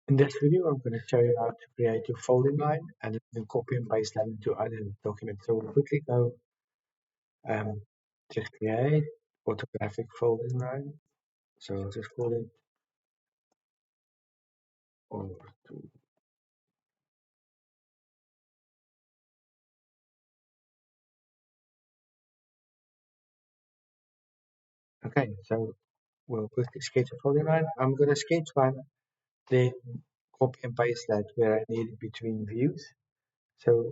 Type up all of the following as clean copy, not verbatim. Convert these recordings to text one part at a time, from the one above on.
In this video, I'm going to show you how to create your folding line and then copy and paste that into other documents. So we'll quickly go um, just create orthographic folding line. So I'll just call it ortho. Okay, so we'll quickly sketch a folding line. I'm going to sketch one, then copy and paste that where I need it between views. So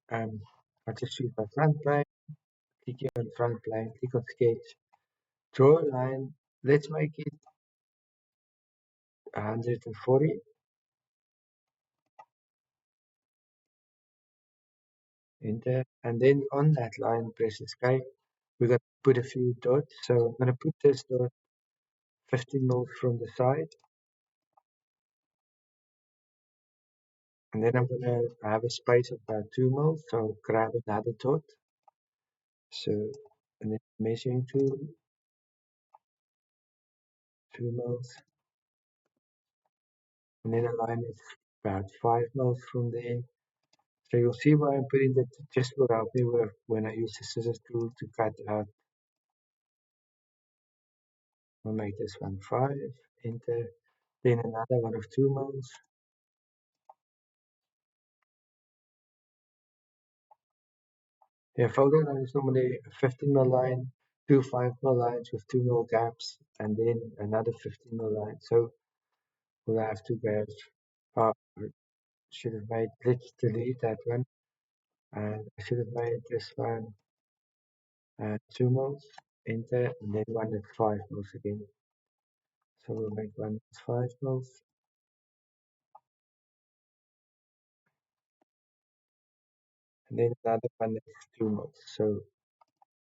I'll just choose my front plane, click here on front plane, click on sketch, draw a line. Let's make it 140. Enter, and then on that line, press escape. We're going to put a few dots. So I'm going to put this dot 15 mils from the side, and then I'm going to have a space of about 2 mils. So grab another dot. So, and then measuring tool, 2 mils, and then a line is about 5 mils from there. So you'll see why I'm putting that just will help me with when I use the scissors tool to cut out. I'll make this one 5, enter, then another one of 2 mils. Yeah, folding line is normally a 15 mil line, two 5 mil lines with 2 mil gaps, and then another 15 mil line. So we'll have two gaps. I should have made, let's delete that one. And I should have made this one 2 mils, enter, and then one at 5 mils again. So we'll make one that's 5 mils. And then another one that's 2 mils. So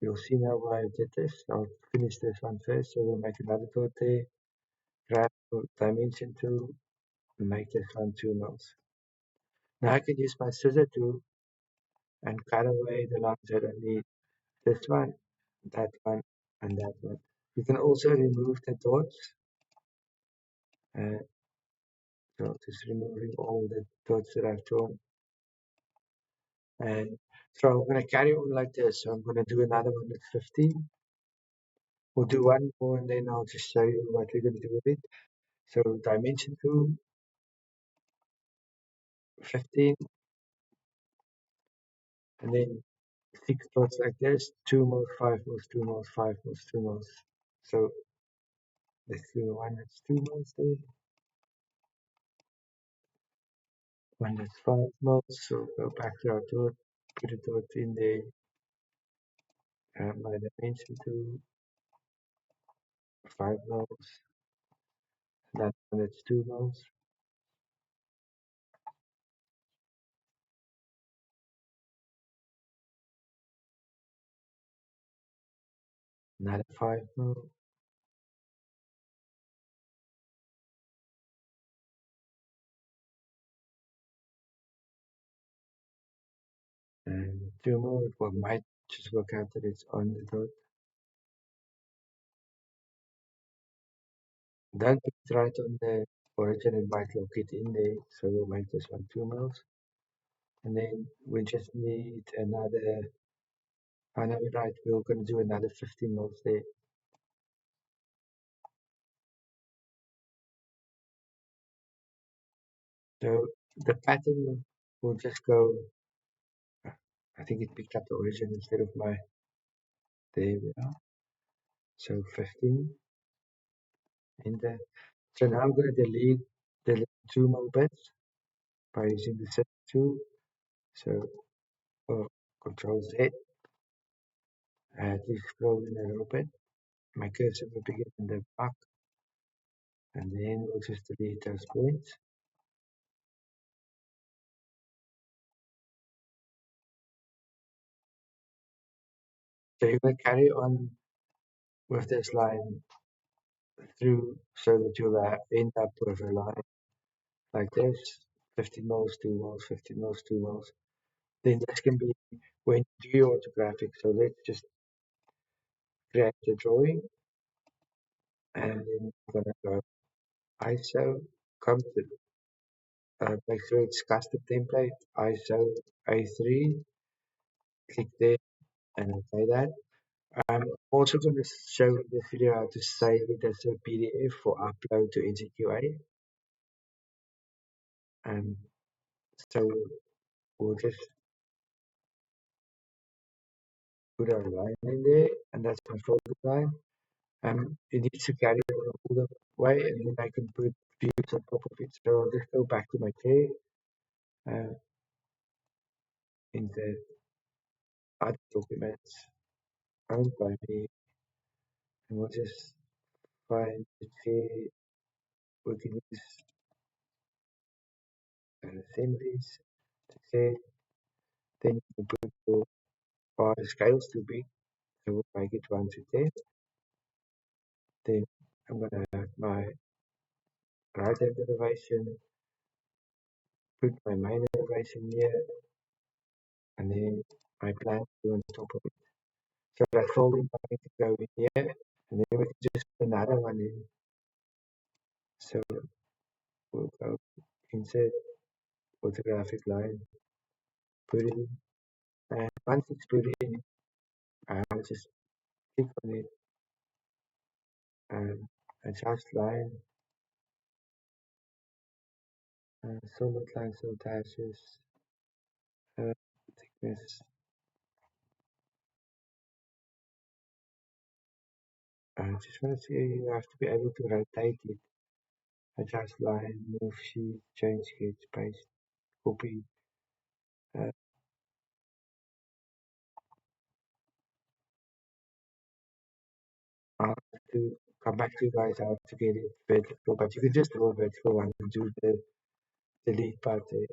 you'll see now why I did this. I'll finish this one first. So we'll make another dot there, grab dimension tool, and make this one 2 mils. Now I can use my scissor tool and cut away the lines that I need. This one, and that one. You can also remove the dots. Uh, so just removing all the dots that I've drawn. And so I'm going to carry on like this. So I'm going to do another one with 15. We'll do one more and then I'll just show you what we're going to do with it. So dimension tool, 15, and then 6 dots like this, 2 more, 5 more, 2 more, 5 more, 2 more. So let's do one that's 2 more there. One that's 5 mils, so go back to our dot, put a dot in there, my dimension to 5 mils, that one that's 2 mils, another 5 mil, and 2 mil. It might just work out that it's on the dot. Don't put it right on the origin, it might lock it in there, so we'll make this one 2 mils. And then we just need another, I know it right, we're going to do another 15 mils there. So the pattern will just go, I think it picked up the origin instead of my, there we are. So 15, enter. So now I'm going to delete the 2 mil bits by using the set tool. So Control Z, just scroll in a little bit. My cursor will begin in the back, and then we'll just delete those points. So you can carry on with this line through so that you'll end up with a line like this, 15 mils, 2 mils, 15 mils, 2 mils. Then this can be when you do your orthographic. So let's just create the drawing, and then we're going to go ISO, come to make sure it's custom template, ISO A3, click there and apply that. I'm also going to show in this video how to save it as a PDF for upload to NCQA. And so we'll just put our line in there, and that's my folder line. It needs to carry all the way, and then I can put views on top of it. So I'll just go back to my chair, uh, in the other documents owned by me, and we'll just find the chair. We can use assemblies, the chair. Then you can put your bar scales to big, so we'll make it 1 to 10. Then I'm going to have my right hand elevation, put my main elevation here, and then my plan to on top of it. So that folding line can go in here, and then we can just put another one in. So we'll go insert orthographic line, put it in, and once it's put in, I'll just click on it and adjust line, solid line, so dashes, thickness. I just want to see you have to be able to rotate it, adjust line, move sheet, change sketch, paste, copy. Uh, I have to come back to you guys. I have to get it vertical, but you can just draw a vertical one and do the delete part there.